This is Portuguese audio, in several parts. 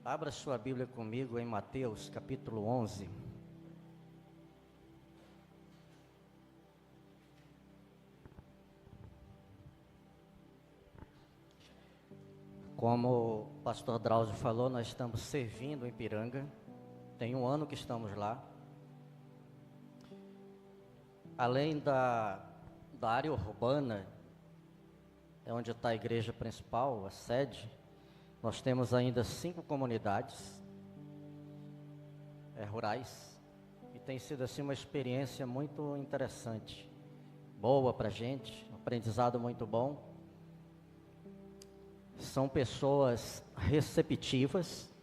Abra sua Bíblia comigo em Mateus, capítulo 11. Como o pastor Drauzio falou, nós estamos servindo em Ipiranga. Tem um ano que estamos lá. Além da área urbana, é onde está a igreja principal, a sede, nós temos ainda 5 comunidades rurais, e tem sido assim uma experiência muito interessante, boa para a gente, um aprendizado muito bom. São pessoas receptivas,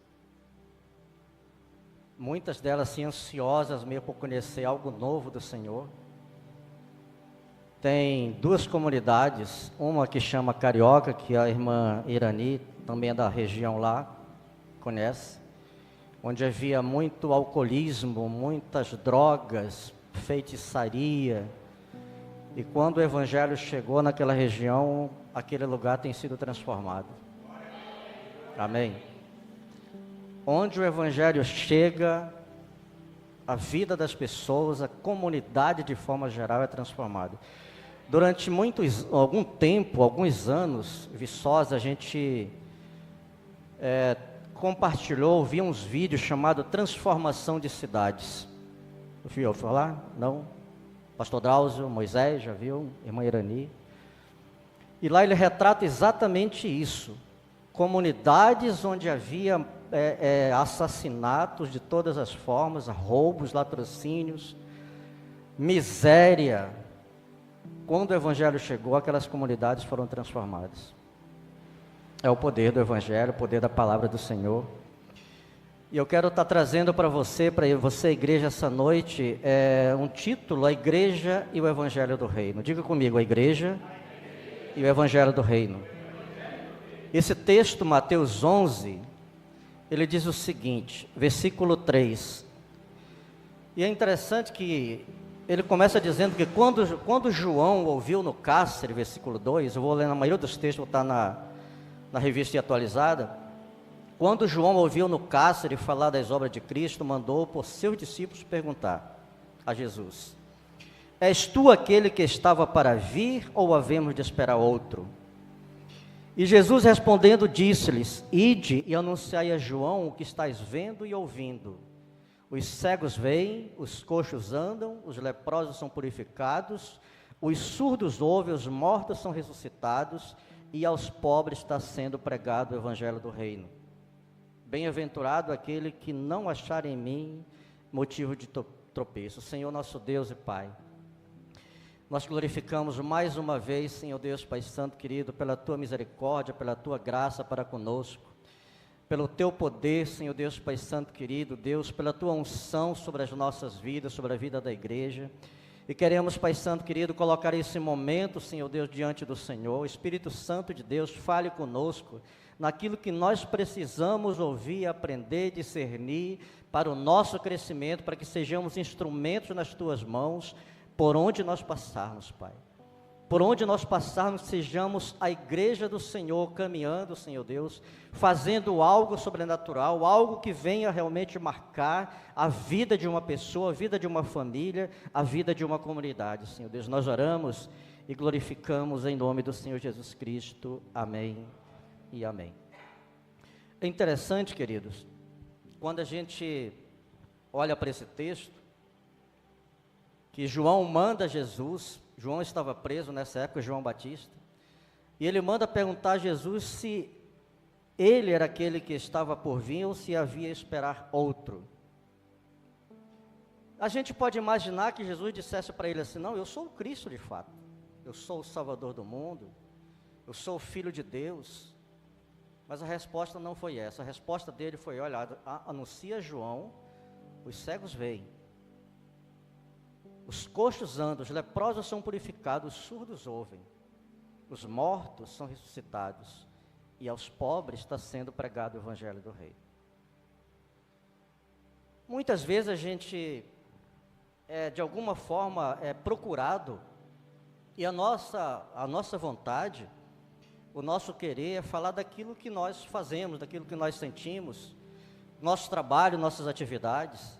muitas delas assim, ansiosas mesmo por conhecer algo novo do Senhor. Tem 2 comunidades, uma que chama Carioca, que a irmã Irani, também é da região lá, conhece, onde havia muito alcoolismo, muitas drogas, feitiçaria, e quando o Evangelho chegou naquela região, aquele lugar tem sido transformado. Amém? Onde o Evangelho chega, a vida das pessoas, a comunidade de forma geral é transformada. Durante algum tempo, alguns anos, Viçosa, a gente compartilhou, vi uns vídeos chamados Transformação de Cidades. Ouviu falar? Não? Pastor Drauzio, Moisés, já viu? Irmã Irani. E lá ele retrata exatamente isso. Comunidades onde havia assassinatos de todas as formas, roubos, latrocínios, miséria. Quando o Evangelho chegou, aquelas comunidades foram transformadas. É o poder do Evangelho, o poder da palavra do Senhor. E eu quero estar trazendo para você, igreja, essa noite, um título, a Igreja e o Evangelho do Reino. Diga comigo, a Igreja e o Evangelho do Reino. Esse texto, Mateus 11, ele diz o seguinte, versículo 3. E é interessante que ele começa dizendo que quando João ouviu no cárcere, versículo 2, eu vou ler na maioria dos textos, vou estar na revista atualizada. Quando João ouviu no cárcere falar das obras de Cristo, mandou por seus discípulos perguntar a Jesus: És tu aquele que estava para vir, ou havemos de esperar outro? E Jesus respondendo disse-lhes: Ide e anunciai a João o que estáis vendo e ouvindo. Os cegos veem, os coxos andam, os leprosos são purificados, os surdos ouvem, os mortos são ressuscitados, e aos pobres está sendo pregado o Evangelho do Reino. Bem-aventurado aquele que não achar em mim motivo de tropeço. Senhor nosso Deus e Pai, nós glorificamos mais uma vez, Senhor Deus, Pai Santo querido, pela Tua misericórdia, pela Tua graça para conosco, pelo Teu poder, Senhor Deus, Pai Santo querido, Deus, pela Tua unção sobre as nossas vidas, sobre a vida da igreja. E queremos, Pai Santo querido, colocar esse momento, Senhor Deus, diante do Senhor. O Espírito Santo de Deus, fale conosco naquilo que nós precisamos ouvir, aprender, discernir para o nosso crescimento, para que sejamos instrumentos nas Tuas mãos, por onde nós passarmos, Pai. Por onde nós passarmos, sejamos a igreja do Senhor, caminhando, Senhor Deus, fazendo algo sobrenatural, algo que venha realmente marcar a vida de uma pessoa, a vida de uma família, a vida de uma comunidade, Senhor Deus. Nós oramos e glorificamos em nome do Senhor Jesus Cristo. Amém e amém. É interessante, queridos, quando a gente olha para esse texto, que João manda Jesus. João estava preso nessa época, João Batista, e ele manda perguntar a Jesus se ele era aquele que estava por vir ou se havia esperar outro. A gente pode imaginar que Jesus dissesse para ele assim: não, eu sou o Cristo de fato, eu sou o Salvador do mundo, eu sou o Filho de Deus. Mas a resposta não foi essa. A resposta dele foi: olha, anuncia João, os cegos veem, os coxos andam, os leprosos são purificados, os surdos ouvem, os mortos são ressuscitados, e aos pobres está sendo pregado o Evangelho do Rei. Muitas vezes a gente, de alguma forma, é procurado, e a nossa vontade, o nosso querer é falar daquilo que nós fazemos, daquilo que nós sentimos, nosso trabalho, nossas atividades.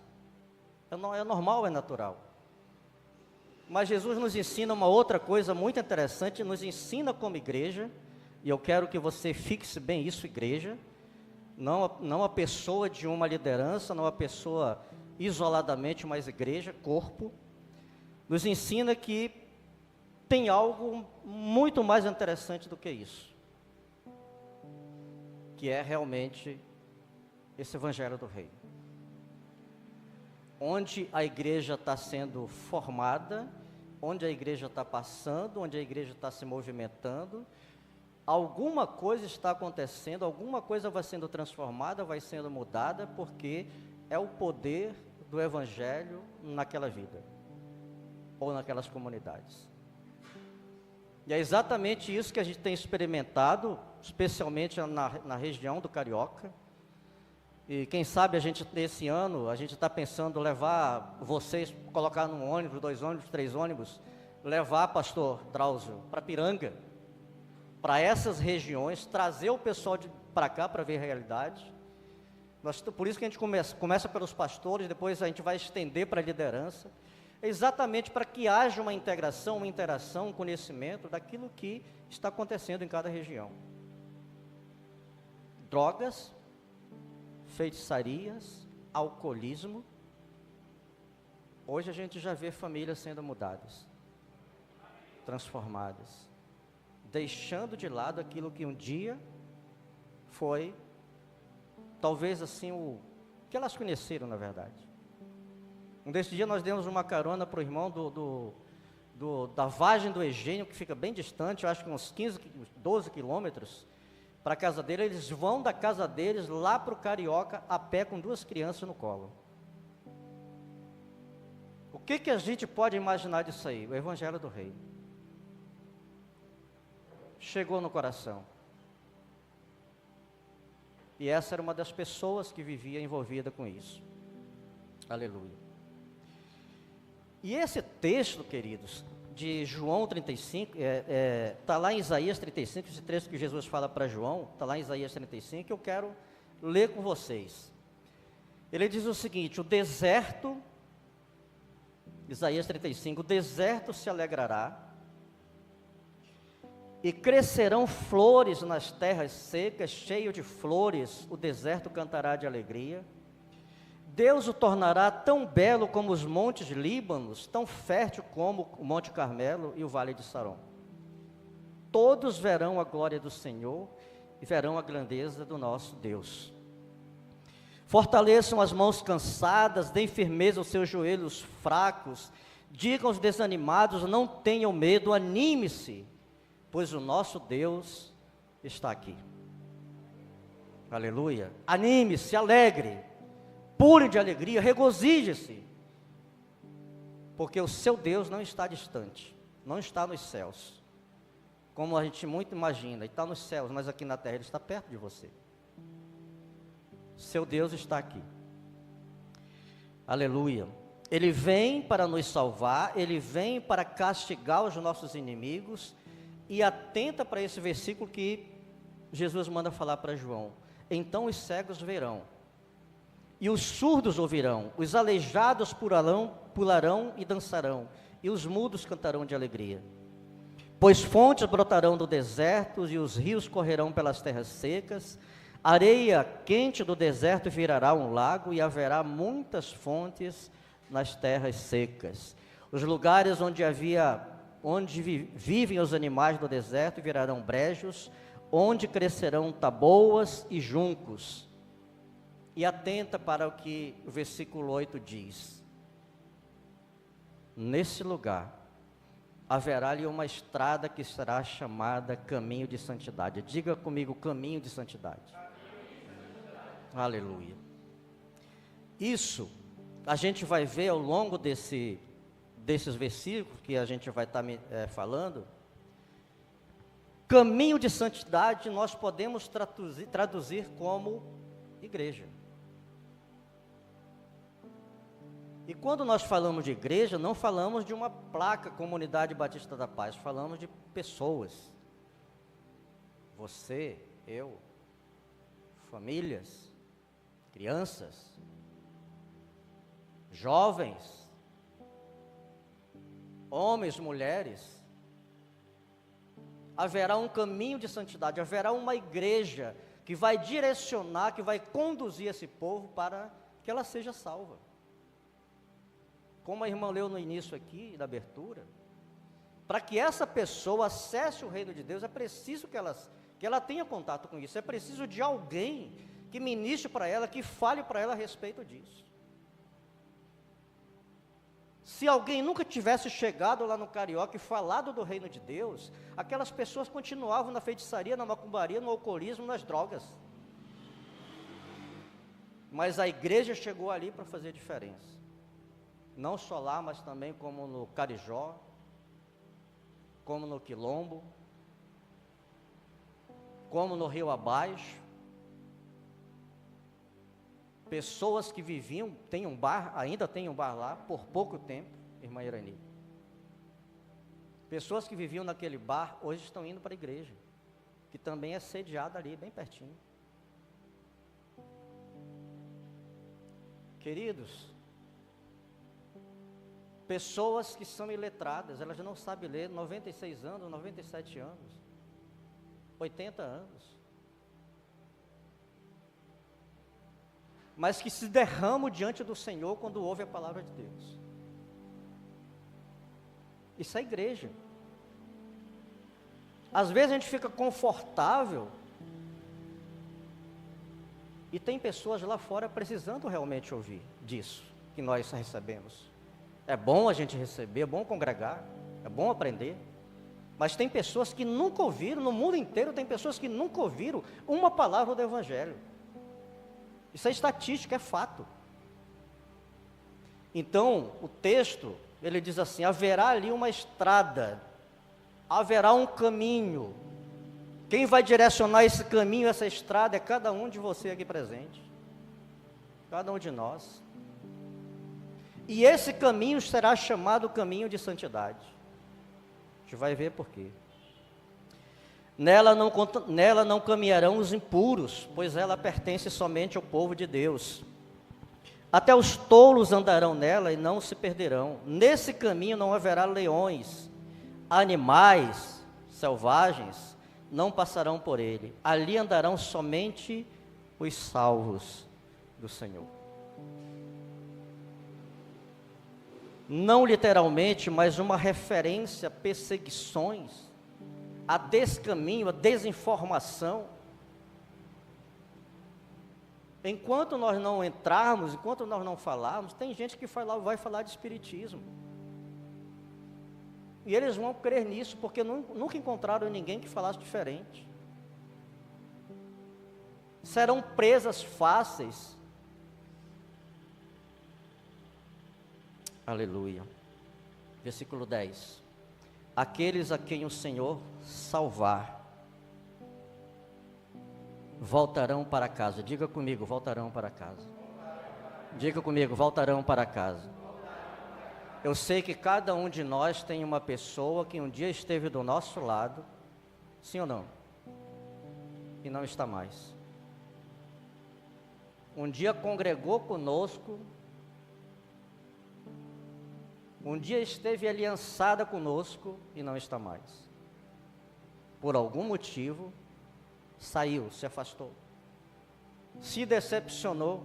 É normal, é natural. Mas Jesus nos ensina uma outra coisa muito interessante, nos ensina como igreja, e eu quero que você fixe bem isso, igreja, não a pessoa de uma liderança, não a pessoa isoladamente, mas igreja, corpo, nos ensina que tem algo muito mais interessante do que isso, que é realmente esse Evangelho do Reino, onde a igreja está sendo formada, onde a igreja está passando, onde a igreja está se movimentando, alguma coisa está acontecendo, alguma coisa vai sendo transformada, vai sendo mudada, porque é o poder do Evangelho naquela vida, ou naquelas comunidades. E é exatamente isso que a gente tem experimentado, especialmente na região do Carioca. E quem sabe nesse ano, a gente está pensando levar vocês, colocar num ônibus, 2 ônibus, 3 ônibus, levar pastor Drauzio para Piranga, para essas regiões, trazer o pessoal para cá para ver a realidade. Por isso que a gente começa pelos pastores, depois a gente vai estender para a liderança, exatamente para que haja uma integração, uma interação, um conhecimento daquilo que está acontecendo em cada região. Drogas, feitiçarias, alcoolismo. Hoje a gente já vê famílias sendo mudadas, transformadas, deixando de lado aquilo que um dia foi, talvez assim, o que elas conheceram na verdade. Um desses dias nós demos uma carona para o irmão da Vargem do Egênio, que fica bem distante, eu acho que uns 15, 12 quilômetros, para a casa dele. Eles vão da casa deles lá para o Carioca, a pé com 2 crianças no colo. O que a gente pode imaginar disso aí? O Evangelho do Reino chegou no coração. E essa era uma das pessoas que vivia envolvida com isso. Aleluia. E esse texto, queridos, de João 35, está lá em Isaías 35, esse texto que Jesus fala para João, está lá em Isaías 35, que eu quero ler com vocês. Ele diz o seguinte: o deserto, Isaías 35, o deserto se alegrará, e crescerão flores nas terras secas, cheio de flores, o deserto cantará de alegria. Deus o tornará tão belo como os montes Líbanos, tão fértil como o Monte Carmelo e o Vale de Saron. Todos verão a glória do Senhor e verão a grandeza do nosso Deus. Fortaleçam as mãos cansadas, deem firmeza aos seus joelhos fracos, digam aos desanimados, não tenham medo, anime-se, pois o nosso Deus está aqui. Aleluia. Anime-se, alegre. Pule de alegria, regozije-se, porque o seu Deus não está distante, não está nos céus, como a gente muito imagina. Ele está nos céus, mas aqui na terra Ele está perto de você. Seu Deus está aqui. Aleluia. Ele vem para nos salvar, Ele vem para castigar os nossos inimigos. E atenta para esse versículo que Jesus manda falar para João: então os cegos verão, e os surdos ouvirão, os aleijados pularão e dançarão, e os mudos cantarão de alegria. Pois fontes brotarão do deserto, e os rios correrão pelas terras secas. A areia quente do deserto virará um lago, e haverá muitas fontes nas terras secas. Os lugares onde vivem os animais do deserto virarão brejos, onde crescerão taboas e juncos. E atenta para o que o versículo 8 diz: nesse lugar haverá ali uma estrada que será chamada caminho de santidade. Diga comigo, caminho de santidade. Aleluia. Isso a gente vai ver ao longo desses versículos que a gente vai estar falando. Caminho de santidade nós podemos traduzir como igreja. E quando nós falamos de igreja, não falamos de uma placa Comunidade Batista da Paz, falamos de pessoas. Você, eu, famílias, crianças, jovens, homens, mulheres. Haverá um caminho de santidade, haverá uma igreja que vai direcionar, que vai conduzir esse povo para que ela seja salva. Como a irmã leu no início aqui, da abertura, para que essa pessoa acesse o reino de Deus, é preciso que ela tenha contato com isso, é preciso de alguém que ministre para ela, que fale para ela a respeito disso. Se alguém nunca tivesse chegado lá no Carioca e falado do reino de Deus, aquelas pessoas continuavam na feitiçaria, na macumbaria, no alcoolismo, nas drogas. Mas a igreja chegou ali para fazer diferença. Não só lá, mas também como no Carijó, como no Quilombo, como no Rio Abaixo. Pessoas que viviam, tem um bar, ainda tem um bar lá, por pouco tempo, irmã Irani. Pessoas que viviam naquele bar, hoje estão indo para a igreja, que também é sediada ali, bem pertinho. Queridos, pessoas que são iletradas, elas não sabem ler, 96 anos, 97 anos, 80 anos. Mas que se derramam diante do Senhor quando ouve a palavra de Deus. Isso é igreja. Às vezes a gente fica confortável e tem pessoas lá fora precisando realmente ouvir disso que nós recebemos. É bom a gente receber, é bom congregar, é bom aprender, mas tem pessoas que nunca ouviram, no mundo inteiro tem pessoas que nunca ouviram uma palavra do Evangelho. Isso é estatística, é fato. Então, o texto, ele diz assim, haverá ali uma estrada, haverá um caminho. Quem vai direcionar esse caminho, essa estrada, é cada um de você aqui presente. Cada um de nós. E esse caminho será chamado caminho de santidade. A gente vai ver por quê. Nela não caminharão os impuros, pois ela pertence somente ao povo de Deus. Até os tolos andarão nela e não se perderão. Nesse caminho não haverá leões, animais selvagens não passarão por ele. Ali andarão somente os salvos do Senhor. Não literalmente, mas uma referência a perseguições, a descaminho, a desinformação. Enquanto nós não entrarmos, enquanto nós não falarmos, tem gente que vai falar de espiritismo. E eles vão crer nisso, porque nunca encontraram ninguém que falasse diferente. Serão presas fáceis. Aleluia. Versículo 10. Aqueles a quem o Senhor salvar, voltarão para casa. Diga comigo, voltarão para casa. Diga comigo, voltarão para casa. Eu sei que cada um de nós tem uma pessoa que um dia esteve do nosso lado, sim ou não? E não está mais. Um dia congregou conosco, um dia esteve aliançada conosco e não está mais. Por algum motivo, saiu, se afastou, se decepcionou.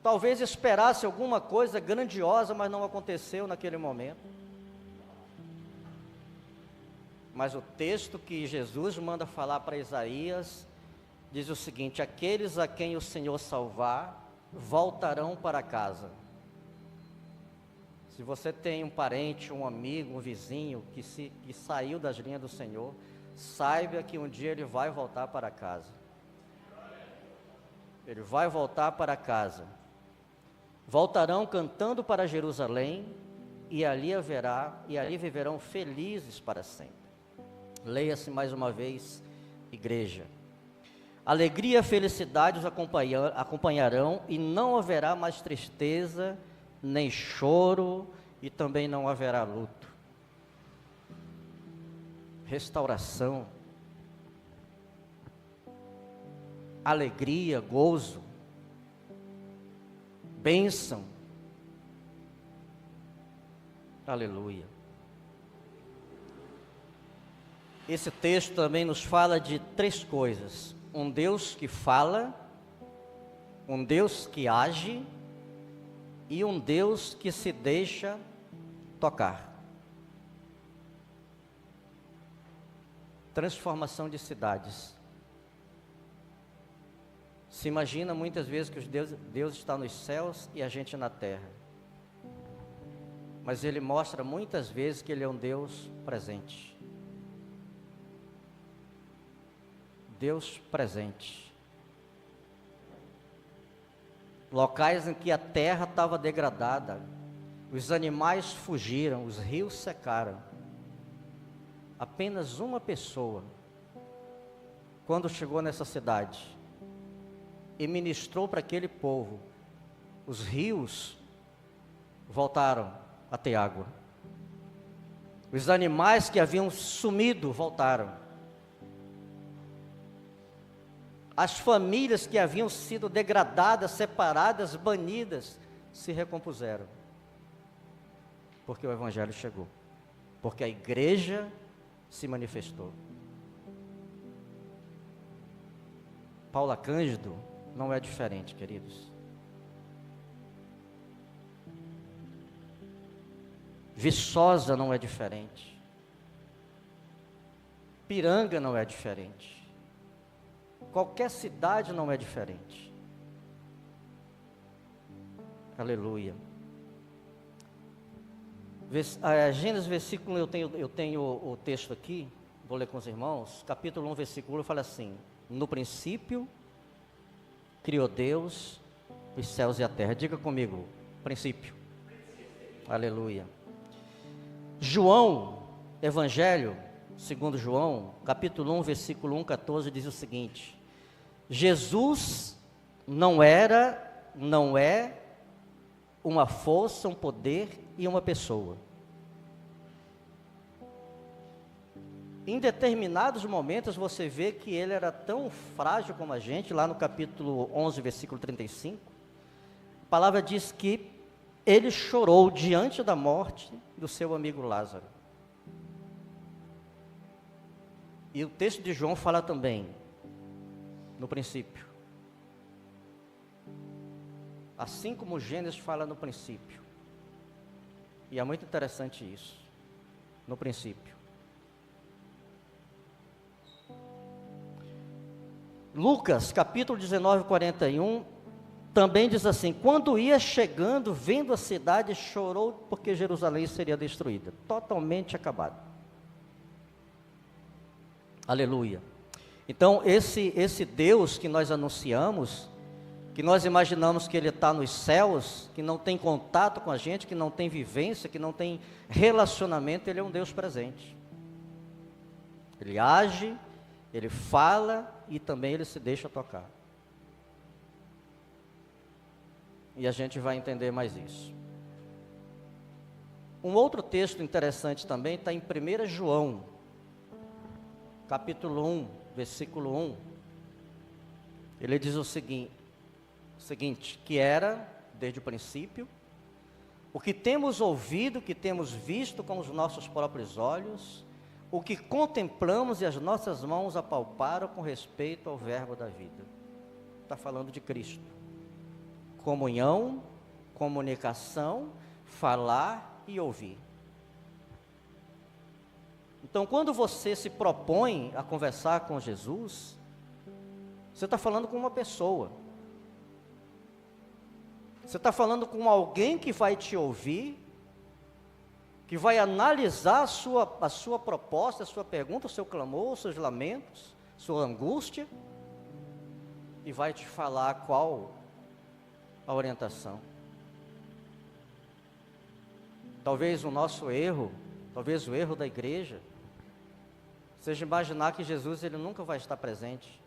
Talvez esperasse alguma coisa grandiosa, mas não aconteceu naquele momento. Mas o texto que Jesus manda falar para Isaías diz o seguinte: aqueles a quem o Senhor salvar, voltarão para casa. Se você tem um parente, um amigo, um vizinho que saiu das linhas do Senhor, saiba que um dia ele vai voltar para casa. Ele vai voltar para casa. Voltarão cantando para Jerusalém, e ali viverão felizes para sempre. Leia-se mais uma vez, igreja. Alegria e felicidade os acompanharão, e não haverá mais tristeza, nem choro, e também não haverá luto. Restauração. alegria, gozo, bênção. Aleluia. Esse texto também nos fala de três coisas: um Deus que fala, um Deus que age e um Deus que se deixa tocar. Transformação de cidades. Se imagina muitas vezes que Deus está nos céus e a gente na terra. Mas Ele mostra muitas vezes que Ele é um Deus presente. Deus presente. Locais em que a terra estava degradada, os animais fugiram, os rios secaram. Apenas uma pessoa, quando chegou nessa cidade e ministrou para aquele povo, os rios voltaram a ter água. Os animais que haviam sumido voltaram. As famílias que haviam sido degradadas, separadas, banidas, se recompuseram. Porque o Evangelho chegou. Porque a igreja se manifestou. Paula Cândido não é diferente, queridos. Viçosa não é diferente. Piranga não é diferente. Qualquer cidade não é diferente. Aleluia. Gênesis versículo, eu tenho o texto aqui, vou ler com os irmãos, capítulo 1, versículo, fala assim: no princípio, criou Deus os céus e a terra. Diga comigo, princípio. Aleluia. João, Evangelho, segundo João, capítulo 1, versículo 1, 14, diz o seguinte: Jesus não é uma força, um poder e uma pessoa. Em determinados momentos você vê que ele era tão frágil como a gente, lá no capítulo 11, versículo 35, a palavra diz que ele chorou diante da morte do seu amigo Lázaro. E o texto de João fala também, no princípio. Assim como Gênesis fala no princípio. E é muito interessante isso. No princípio. Lucas, capítulo 19, 41, também diz assim: quando ia chegando, vendo a cidade, chorou porque Jerusalém seria destruída. Totalmente acabada. Aleluia. Então, esse Deus que nós anunciamos, que nós imaginamos que Ele está nos céus, que não tem contato com a gente, que não tem vivência, que não tem relacionamento, Ele é um Deus presente. Ele age, Ele fala e também Ele se deixa tocar. E a gente vai entender mais isso. Um outro texto interessante também está em 1 João, capítulo 1, versículo 1. Ele diz o seguinte, que era, desde o princípio, o que temos ouvido, o que temos visto com os nossos próprios olhos, o que contemplamos e as nossas mãos apalparam com respeito ao verbo da vida. Está falando de Cristo. Comunhão, comunicação, falar e ouvir. Então, quando você se propõe a conversar com Jesus, você está falando com uma pessoa. Você está falando com alguém que vai te ouvir, que vai analisar a sua proposta, a sua pergunta, o seu clamor, os seus lamentos, sua angústia, e vai te falar qual a orientação. Talvez o nosso erro, talvez o erro da igreja, seja imaginar que Jesus ele nunca vai estar presente.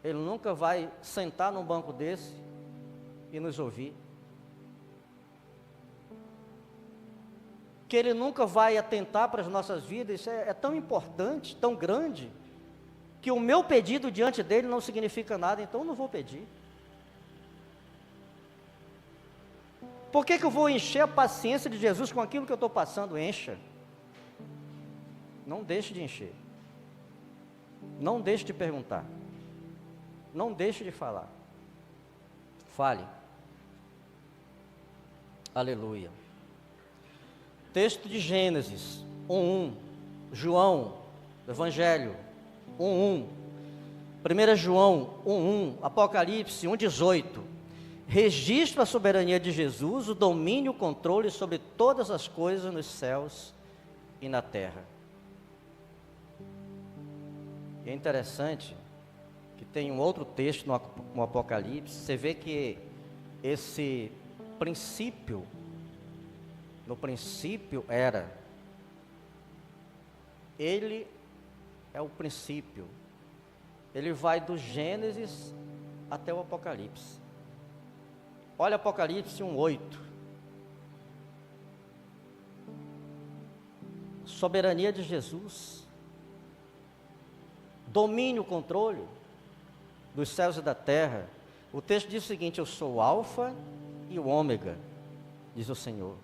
Ele nunca vai sentar num banco desse e nos ouvir. Que Ele nunca vai atentar para as nossas vidas. Isso é tão importante, tão grande, que o meu pedido diante dele não significa nada, então eu não vou pedir. Por que eu vou encher a paciência de Jesus com aquilo que eu estou passando? Encha. Não deixe de encher. Não deixe de perguntar. Não deixe de falar. Fale. Aleluia. Texto de Gênesis 1:1, João, Evangelho 1:1, 1 João 1:1, Apocalipse 1:18, registra a soberania de Jesus, o domínio e o controle sobre todas as coisas nos céus e na terra. E é interessante que tem um outro texto no Apocalipse, você vê que esse princípio, no princípio era, ele é o princípio, ele vai do Gênesis até o Apocalipse. Olha Apocalipse 1:8, soberania de Jesus, domínio, controle dos céus e da terra. O texto diz o seguinte: eu sou o Alfa e o Ômega, diz o Senhor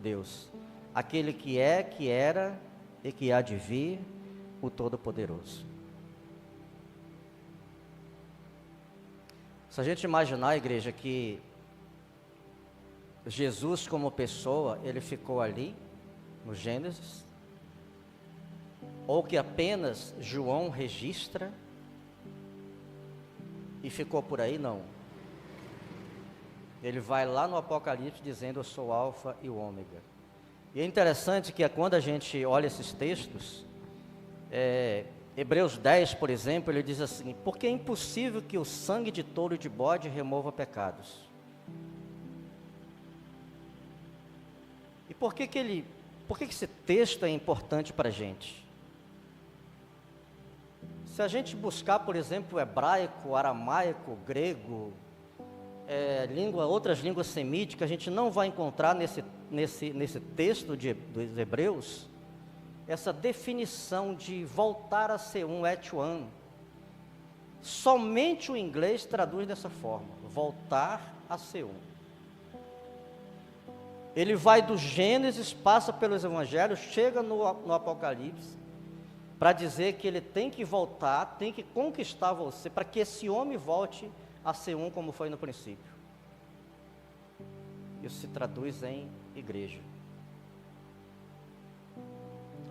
Deus, aquele que é, que era e que há de vir, o Todo-Poderoso. Se a gente imaginar, igreja, que Jesus como pessoa, ele ficou ali no Gênesis, ou que apenas João registra e ficou por aí, não. Ele vai lá no Apocalipse dizendo: eu sou o Alfa e o Ômega. E é interessante que quando a gente olha esses textos, Hebreus 10, por exemplo, ele diz assim: porque é impossível que o sangue de touro e de bode remova pecados. E por que esse texto é importante para a gente? Se a gente buscar, por exemplo, hebraico, aramaico, grego, outras línguas semíticas, a gente não vai encontrar nesse texto dos Hebreus essa definição de voltar a ser um, et one. Somente o inglês traduz dessa forma: voltar a ser um. Ele vai do Gênesis, passa pelos Evangelhos, chega no Apocalipse, para dizer que ele tem que voltar, tem que conquistar você, para que esse homem volte a ser um como foi no princípio. Isso se traduz em igreja.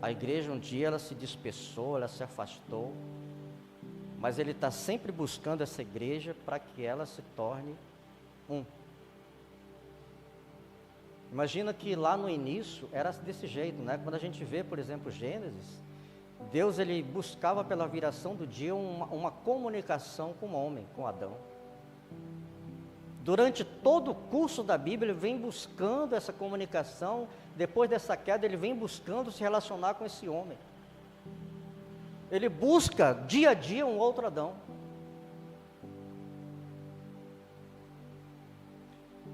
A igreja um dia ela se dispersou, ela se afastou, mas ele está sempre buscando essa igreja para que ela se torne um. Imagina que lá no início era desse jeito, né? Quando a gente vê, por exemplo, Gênesis, Deus ele buscava pela viração do dia uma comunicação com o homem, com Adão. Durante todo o curso da Bíblia, ele vem buscando essa comunicação. Depois dessa queda, ele vem buscando se relacionar com esse homem. Ele busca dia a dia um outro Adão.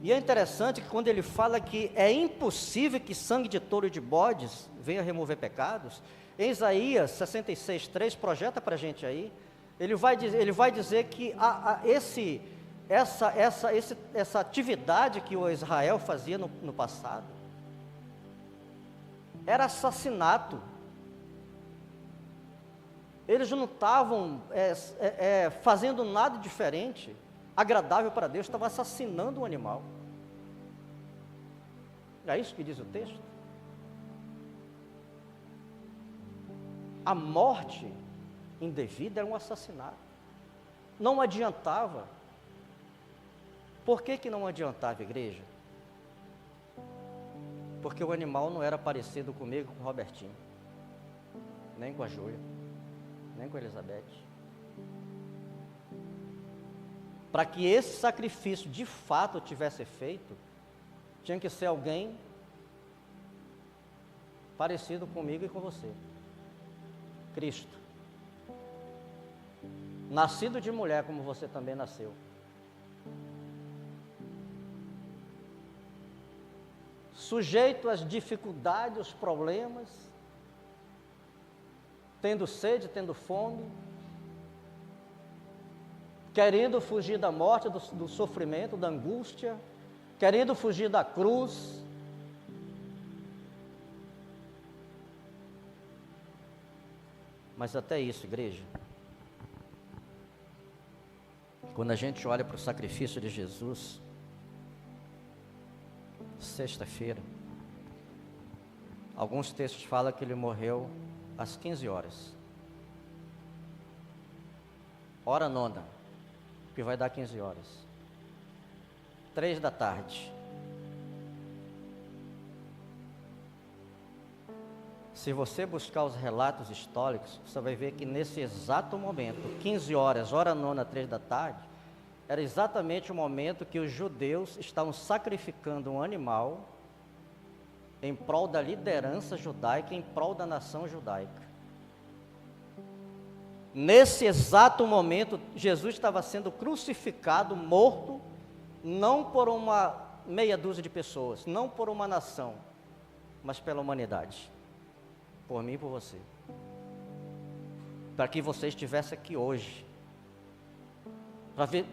E é interessante que quando ele fala que é impossível que sangue de touro e de bodes venha remover pecados, em Isaías 66:3, projeta para a gente aí, ele vai dizer que essa atividade que o Israel fazia no passado era assassinato. Eles não estavam fazendo nada diferente, agradável para Deus, estavam assassinando um animal. É isso que diz o texto. A morte indevida era um assassinato. Não adiantava. Por que não adiantava, igreja? Porque o animal não era parecido comigo, com o Robertinho, nem com a Júlia, nem com a Elizabeth. Para que esse sacrifício de fato tivesse feito, tinha que ser alguém parecido comigo e com você. Cristo. Nascido de mulher, como você também nasceu. Sujeito às dificuldades, aos problemas, tendo sede, tendo fome, querendo fugir da morte, do sofrimento, da angústia, querendo fugir da cruz. Mas até isso, igreja, quando a gente olha para o sacrifício de Jesus, sexta-feira, alguns textos falam que ele morreu às 15 horas. Hora nona, que vai dar 15 horas. 3 da tarde. Se você buscar os relatos históricos, você vai ver que nesse exato momento, 15 horas, hora nona, 3 da tarde, era exatamente o momento que os judeus estavam sacrificando um animal em prol da liderança judaica, em prol da nação judaica. Nesse exato momento, Jesus estava sendo crucificado, morto, não por uma meia dúzia de pessoas, não por uma nação, mas pela humanidade, por mim e por você, para que você estivesse aqui hoje,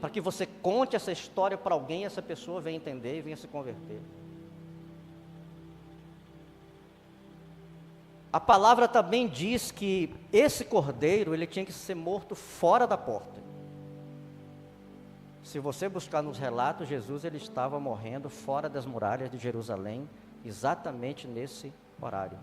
para que você conte essa história para alguém, essa pessoa venha entender e venha se converter. A palavra também diz que esse cordeiro, ele tinha que ser morto fora da porta. Se você buscar nos relatos, Jesus ele estava morrendo fora das muralhas de Jerusalém, exatamente nesse horário.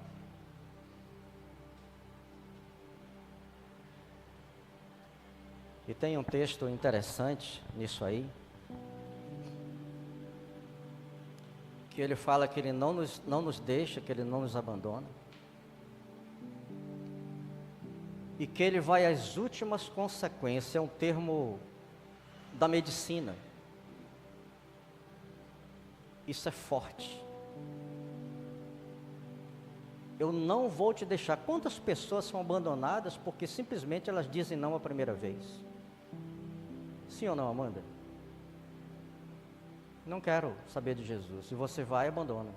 E tem um texto interessante nisso aí, que ele fala que ele não nos deixa, que ele não nos abandona, e que ele vai às últimas consequências. É um termo da medicina. Isso é forte. Eu não vou te deixar. Quantas pessoas são abandonadas porque simplesmente elas dizem não a primeira vez? Sim ou não, Amanda? Não quero saber de Jesus. Se você vai, abandona.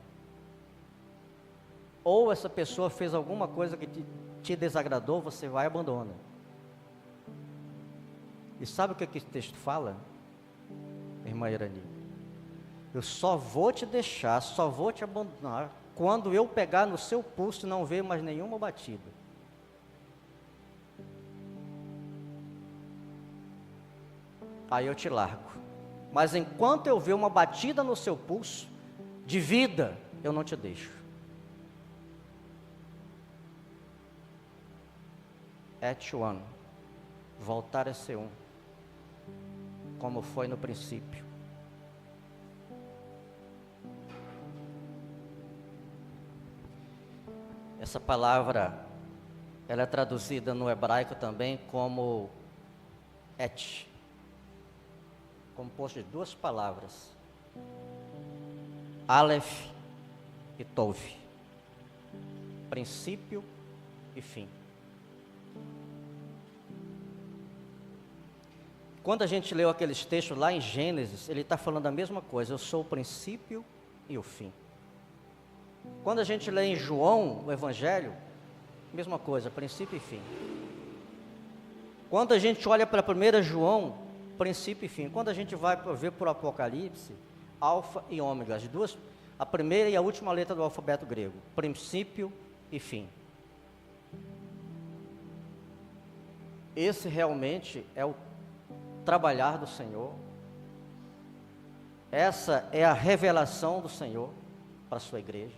Ou essa pessoa fez alguma coisa que te desagradou, você vai e abandona. E sabe o que esse texto fala, irmã Irani? Eu só vou te deixar, só vou te abandonar quando eu pegar no seu pulso e não ver mais nenhuma batida. Aí eu te largo. Mas enquanto eu ver uma batida no seu pulso, de vida, eu não te deixo. Et one, voltar a ser um, como foi no princípio. Essa palavra, ela é traduzida no hebraico também como et, composto de duas palavras, Aleph e Tov, princípio e fim. Quando a gente leu aqueles textos lá em Gênesis, ele está falando a mesma coisa, eu sou o princípio e o fim. Quando a gente lê em João, o Evangelho, mesma coisa, princípio e fim. Quando a gente olha para 1 João, princípio e fim. Quando a gente vai ver por Apocalipse, alfa e ômega, as duas, a primeira e a última letra do alfabeto grego, princípio e fim. Esse realmente é o trabalhar do Senhor. Essa é a revelação do Senhor para a sua igreja.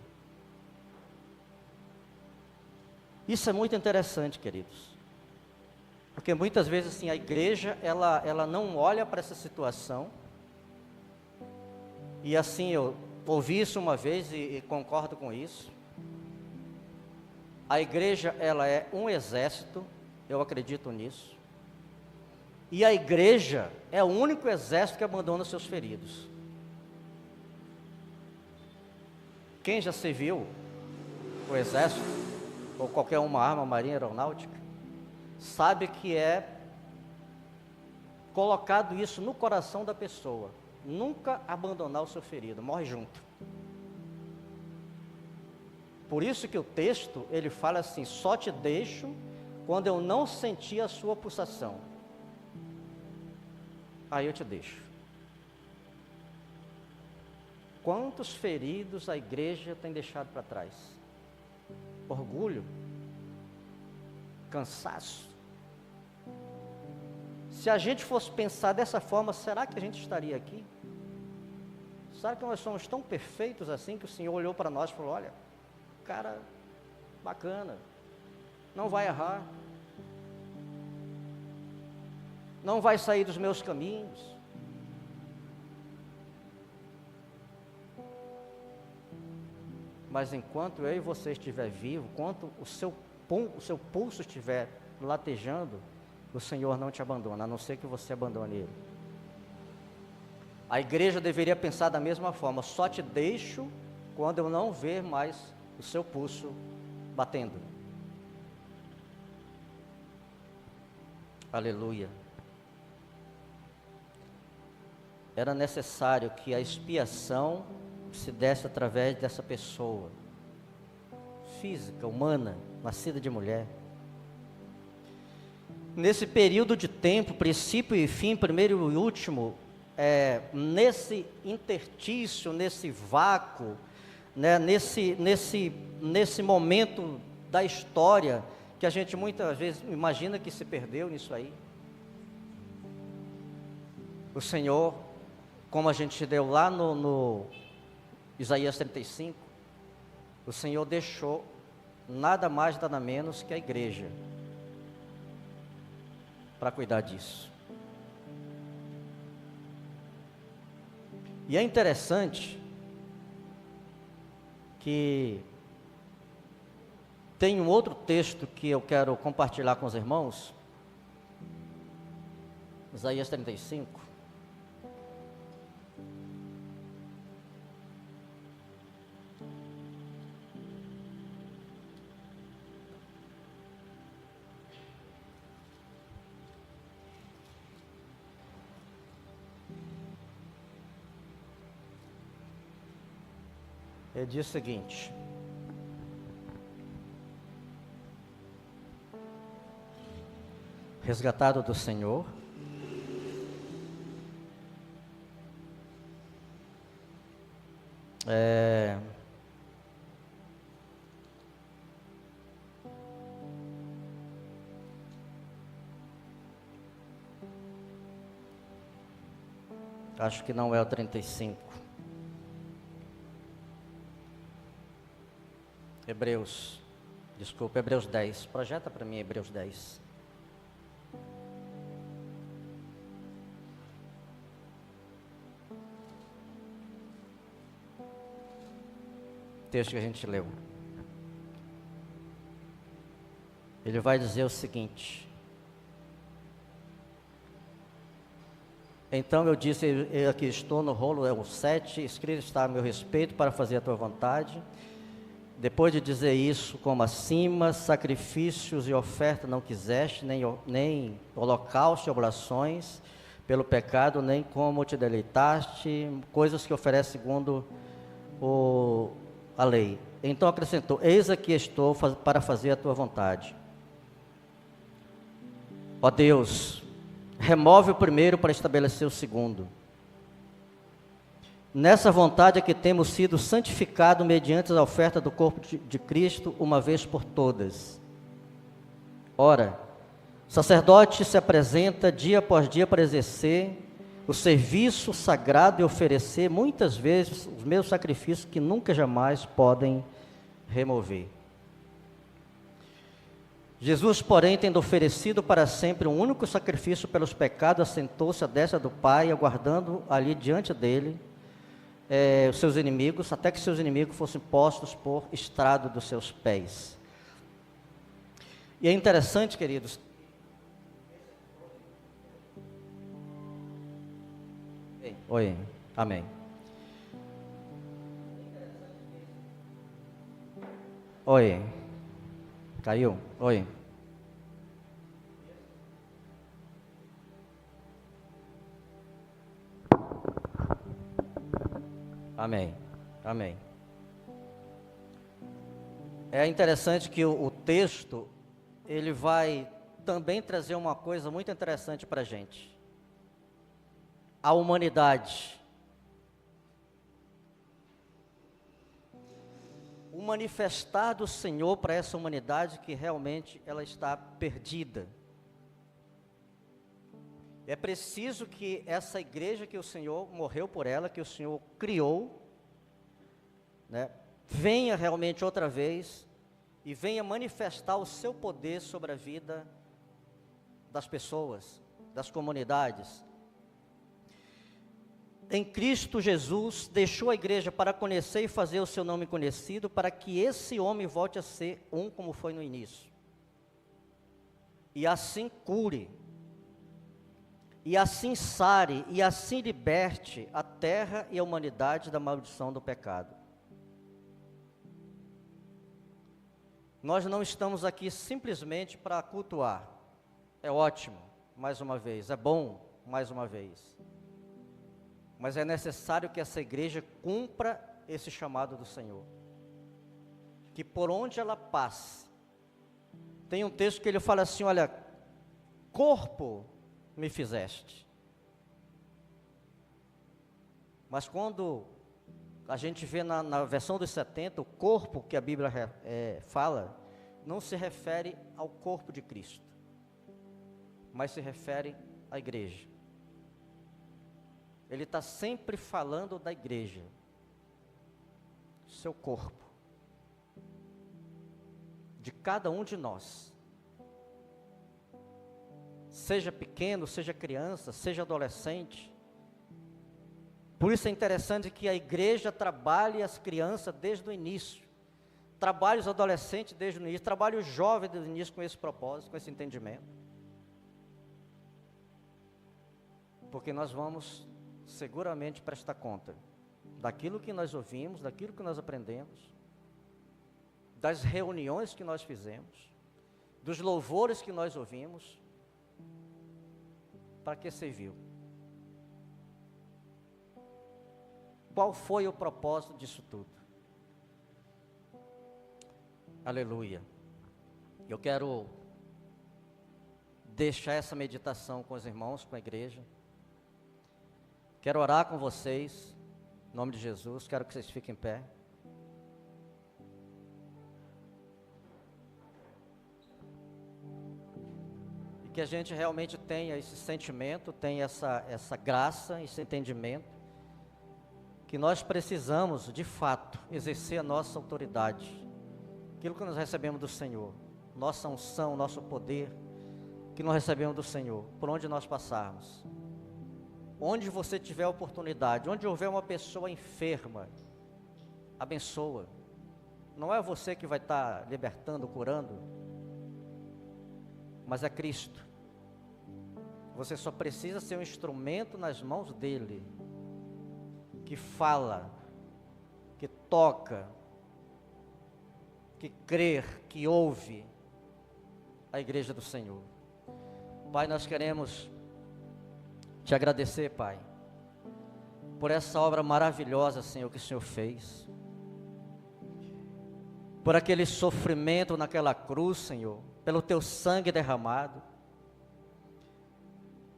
Isso é muito interessante, queridos, porque muitas vezes assim, a igreja ela não olha para essa situação, e assim eu ouvi isso uma vez e concordo com isso. A igreja ela é um exército, eu acredito nisso, e a igreja é o único exército que abandona seus feridos. Quem já serviu o exército, ou qualquer uma arma, marinha, aeronáutica, sabe que é colocado isso no coração da pessoa, nunca abandonar o seu ferido, morre junto. Por isso que o texto, ele fala assim, só te deixo quando eu não sentir a sua pulsação. aí eu te deixo. Quantos feridos a igreja tem deixado para trás? Orgulho, cansaço. Se a gente fosse pensar dessa forma, será que a gente estaria aqui? Será que nós somos tão perfeitos assim que o Senhor olhou para nós e falou: olha, cara bacana, não vai errar, não vai sair dos meus caminhos? Mas enquanto eu e você estiver vivo, enquanto o seu pulso estiver latejando, o Senhor não te abandona, a não ser que você abandone Ele. A igreja deveria pensar da mesma forma: só te deixo quando eu não ver mais o seu pulso batendo. Aleluia. Era necessário que a expiação se desse através dessa pessoa física, humana, nascida de mulher. Nesse período de tempo, princípio e fim, primeiro e último, nesse interstício, nesse vácuo, né, nesse momento da história, que a gente muitas vezes imagina que se perdeu nisso aí, o Senhor, como a gente deu lá no Isaías 35, o Senhor deixou nada mais, nada menos que a igreja para cuidar disso. E é interessante que tem um outro texto que eu quero compartilhar com os irmãos, Isaías 35. Ele diz o seguinte: resgatado do Senhor, acho que não é o 35. Hebreus 10. Projeta para mim Hebreus 10. Texto que a gente leu. Ele vai dizer o seguinte: então eu disse, aqui estou no rolo, é o 7, escrito está a meu respeito para fazer a tua vontade. Depois de dizer isso, como acima, sacrifícios e oferta não quiseste, nem holocausto e oblações pelo pecado, nem como te deleitaste, coisas que oferece segundo a lei. Então acrescentou: eis aqui estou para fazer a tua vontade. Ó Deus, remove o primeiro para estabelecer o segundo. Nessa vontade é que temos sido santificados mediante a oferta do corpo de Cristo, uma vez por todas. Ora, o sacerdote se apresenta dia após dia para exercer o serviço sagrado e oferecer muitas vezes os meus sacrifícios que nunca jamais podem remover. Jesus, porém, tendo oferecido para sempre um único sacrifício pelos pecados, assentou-se à destra do Pai, aguardando ali diante dele os seus inimigos, até que seus inimigos fossem postos por estrado dos seus pés. E é interessante, queridos, oi, amém. Oi, caiu? Oi. Amém, amém. É interessante que o texto, ele vai também trazer uma coisa muito interessante para a gente. à humanidade. O manifestar do Senhor para essa humanidade que realmente ela está perdida. É preciso que essa igreja que o Senhor morreu por ela, que o Senhor criou, né, venha realmente outra vez e venha manifestar o seu poder sobre a vida das pessoas, das comunidades. Em Cristo Jesus, deixou a igreja para conhecer e fazer o seu nome conhecido, para que esse homem volte a ser um como foi no início. E assim cure, e assim sare, e assim liberte a terra e a humanidade da maldição do pecado. Nós não estamos aqui simplesmente para cultuar. É ótimo, mais uma vez, é bom, mais uma vez. Mas é necessário que essa igreja cumpra esse chamado do Senhor. Que por onde ela passe, tem um texto que ele fala assim, olha, corpo me fizeste. Mas quando a gente vê na versão dos 70, o corpo que a Bíblia fala, não se refere ao corpo de Cristo, mas se refere à igreja. Ele está sempre falando da igreja, seu corpo, de cada um de nós, seja pequeno, seja criança, seja adolescente. Por isso é interessante que a igreja trabalhe as crianças desde o início, trabalhe os adolescentes desde o início, trabalhe os jovens desde o início com esse propósito, com esse entendimento. Porque nós vamos seguramente prestar conta daquilo que nós ouvimos, daquilo que nós aprendemos, das reuniões que nós fizemos, dos louvores que nós ouvimos. Para que serviu? Qual foi o propósito disso tudo? Aleluia. Eu quero deixar essa meditação com os irmãos, com a igreja. Quero orar com vocês, em nome de Jesus, quero que vocês fiquem em pé. E que a gente realmente tenha esse sentimento, tenha essa graça, esse entendimento, que nós precisamos, de fato, exercer a nossa autoridade, aquilo que nós recebemos do Senhor, nossa unção, nosso poder, que nós recebemos do Senhor, por onde nós passarmos. Onde você tiver oportunidade, onde houver uma pessoa enferma, abençoa. Não é você que vai estar libertando, curando, mas é Cristo. Você só precisa ser um instrumento nas mãos dele, que fala, que toca, que crê, que ouve a igreja do Senhor. Pai, nós queremos te agradecer, Pai, por essa obra maravilhosa, Senhor, que o Senhor fez, por aquele sofrimento naquela cruz, Senhor, pelo teu sangue derramado,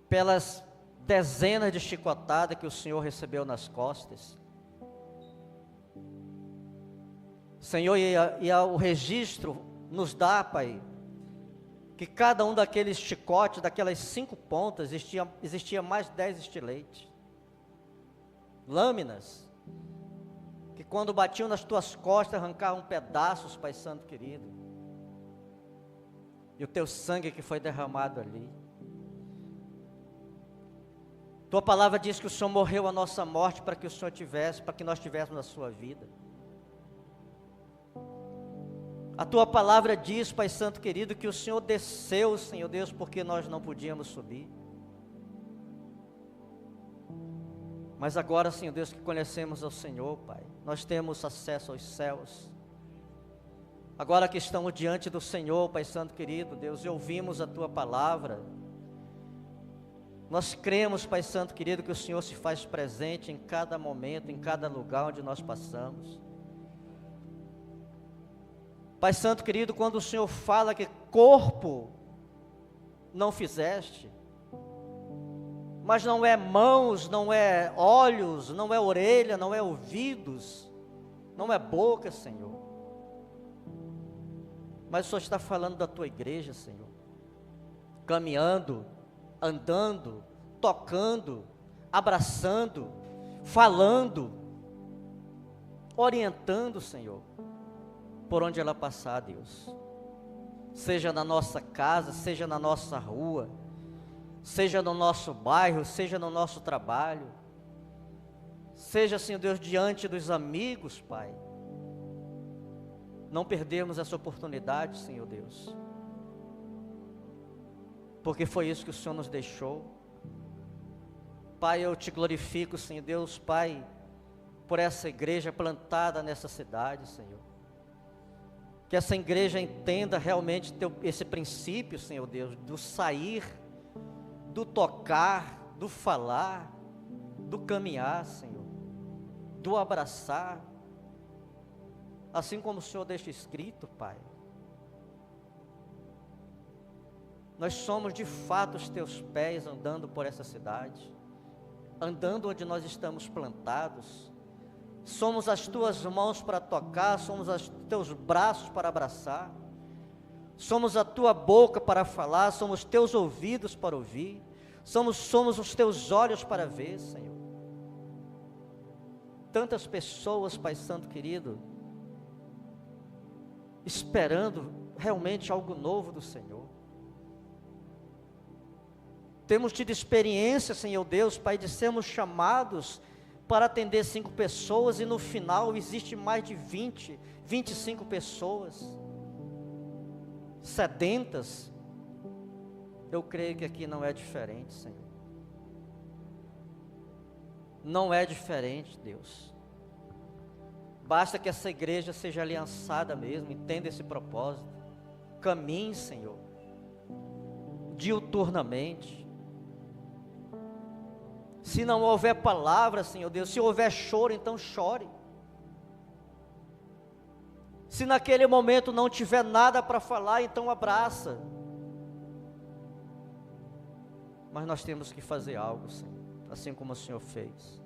pelas dezenas de chicotadas que o Senhor recebeu nas costas, Senhor, e o registro nos dá, Pai, que cada um daqueles chicotes, daquelas 5 pontas, existia mais 10 estiletes, lâminas, que quando batiam nas tuas costas, arrancavam pedaços, Pai Santo querido, e o teu sangue que foi derramado ali. Tua palavra diz que o Senhor morreu a nossa morte para que o Senhor tivesse, para que nós tivéssemos a sua vida. A tua palavra diz, Pai Santo querido, que o Senhor desceu, Senhor Deus, porque nós não podíamos subir. Mas agora, Senhor Deus, que conhecemos ao Senhor, Pai, nós temos acesso aos céus. Agora que estamos diante do Senhor, Pai Santo querido, Deus, e ouvimos a tua palavra, nós cremos, Pai Santo querido, que o Senhor se faz presente em cada momento, em cada lugar onde nós passamos. Pai Santo querido, quando o Senhor fala que corpo não fizeste, mas não é mãos, não é olhos, não é orelha, não é ouvidos, não é boca, Senhor. Mas o Senhor está falando da tua igreja, Senhor, caminhando, andando, tocando, abraçando, falando, orientando, Senhor, por onde ela passar, Deus. Seja na nossa casa, seja na nossa rua, seja no nosso bairro, seja no nosso trabalho, seja, Senhor Deus, diante dos amigos, Pai. Não perdemos essa oportunidade, Senhor Deus, porque foi isso que o Senhor nos deixou. Pai, eu te glorifico, Senhor Deus, Pai, por essa igreja plantada nessa cidade, Senhor. Que essa igreja entenda realmente esse princípio, Senhor Deus, do sair, do tocar, do falar, do caminhar, Senhor, do abraçar, assim como o Senhor deixa escrito, Pai. Nós somos de fato os teus pés andando por essa cidade, andando onde nós estamos plantados. Somos as tuas mãos para tocar, somos os teus braços para abraçar, somos a tua boca para falar, somos teus ouvidos para ouvir, somos os teus olhos para ver, Senhor. Tantas pessoas, Pai Santo querido, esperando realmente algo novo do Senhor. Temos tido experiência, Senhor Deus, Pai, de sermos chamados para atender 5 pessoas e no final existe mais de 20, 25 pessoas sedentas. Eu creio que aqui não é diferente, Senhor. Não é diferente, Deus. Basta que essa igreja seja aliançada mesmo, entenda esse propósito. Caminhe, Senhor, diuturnamente. Se não houver palavra, Senhor Deus, se houver choro, então chore. Se naquele momento não tiver nada para falar, então abraça. Mas nós temos que fazer algo, Senhor, assim como o Senhor fez.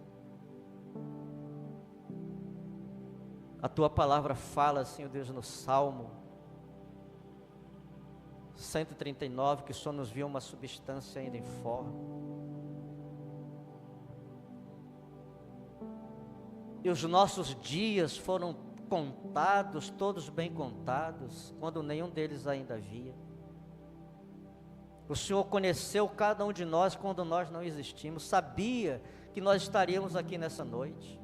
A tua palavra fala, Senhor Deus, no Salmo 139, que o Senhor nos viu uma substância ainda informe. E os nossos dias foram contados, todos bem contados, quando nenhum deles ainda havia. O Senhor conheceu cada um de nós quando nós não existimos, sabia que nós estaríamos aqui nessa noite.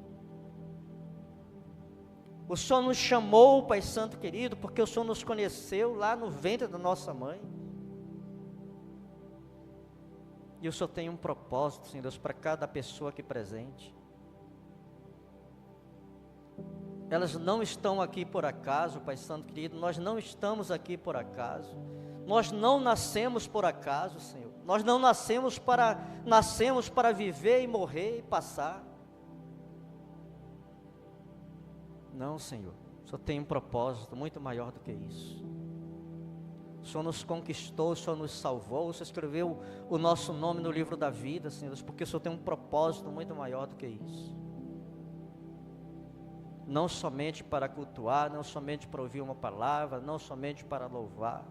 O Senhor nos chamou, Pai Santo querido, porque o Senhor nos conheceu lá no ventre da nossa mãe. E o Senhor tem um propósito, Senhor Deus, para cada pessoa aqui presente. Elas não estão aqui por acaso, Pai Santo querido, nós não estamos aqui por acaso, nós não nascemos por acaso, Senhor, nós não nascemos para viver e morrer e passar. Não, Senhor, o Senhor tem um propósito muito maior do que isso. O Senhor nos conquistou, o Senhor nos salvou, o Senhor escreveu o nosso nome no livro da vida, Senhor, porque o Senhor tem um propósito muito maior do que isso. Não somente para cultuar, não somente para ouvir uma palavra, não somente para louvar,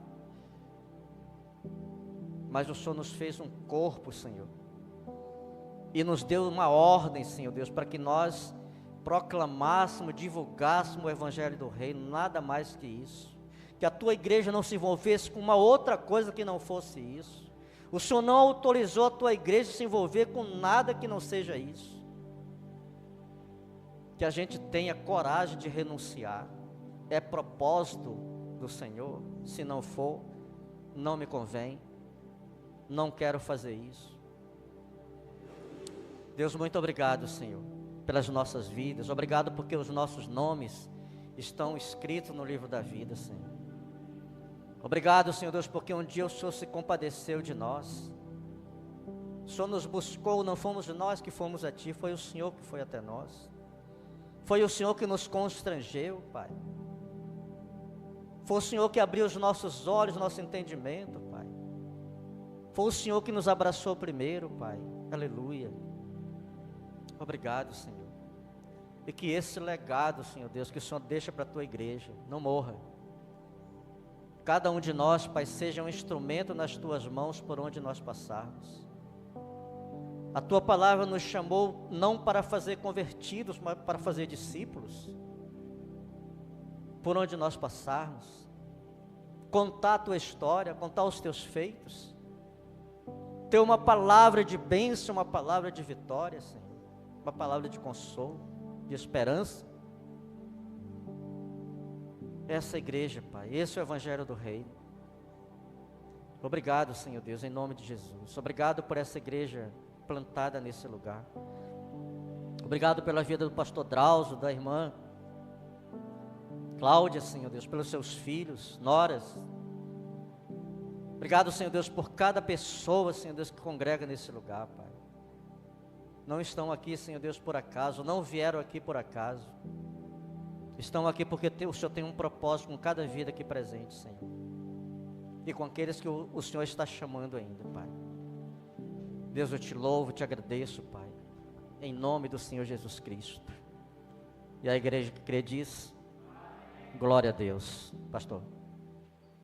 mas o Senhor nos fez um corpo, Senhor, e nos deu uma ordem, Senhor Deus, para que nós proclamássemos, divulgássemos o Evangelho do Reino, nada mais que isso. Que a tua igreja não se envolvesse com uma outra coisa que não fosse isso. O Senhor não autorizou a tua igreja a se envolver com nada que não seja isso. Que a gente tenha coragem de renunciar. É propósito do Senhor. Se não for, não me convém. Não quero fazer isso. Deus, muito obrigado, Senhor, pelas nossas vidas. Obrigado porque os nossos nomes estão escritos no livro da vida, Senhor. Obrigado, Senhor Deus, porque um dia o Senhor se compadeceu de nós. O Senhor nos buscou, não fomos nós que fomos a Ti, foi o Senhor que foi até nós. Foi o Senhor que nos constrangeu, Pai. Foi o Senhor que abriu os nossos olhos, nosso entendimento, Pai. Foi o Senhor que nos abraçou primeiro, Pai. Aleluia. Obrigado, Senhor. E que esse legado, Senhor Deus, que o Senhor deixa para a Tua igreja, não morra. Cada um de nós, Pai, seja um instrumento nas Tuas mãos por onde nós passarmos. A Tua palavra nos chamou não para fazer convertidos, mas para fazer discípulos. Por onde nós passarmos. Contar a Tua história, contar os Teus feitos. Ter uma palavra de bênção, uma palavra de vitória, Senhor. Uma palavra de consolo, de esperança. Essa igreja, Pai, esse é o Evangelho do Reino. Obrigado, Senhor Deus, em nome de Jesus. Obrigado por essa igreja plantada nesse lugar. Obrigado pela vida do pastor Drauzio, da irmã Cláudia, Senhor Deus, pelos seus filhos, noras. Obrigado, Senhor Deus, por cada pessoa, Senhor Deus, que congrega nesse lugar, Pai. Não estão aqui, Senhor Deus, por acaso, não vieram aqui por acaso. Estão aqui porque o Senhor tem um propósito com cada vida aqui presente, Senhor. E com aqueles que o Senhor está chamando ainda, Pai. Deus, eu te louvo, te agradeço, Pai. Em nome do Senhor Jesus Cristo. E a igreja que crê diz, glória a Deus. Pastor.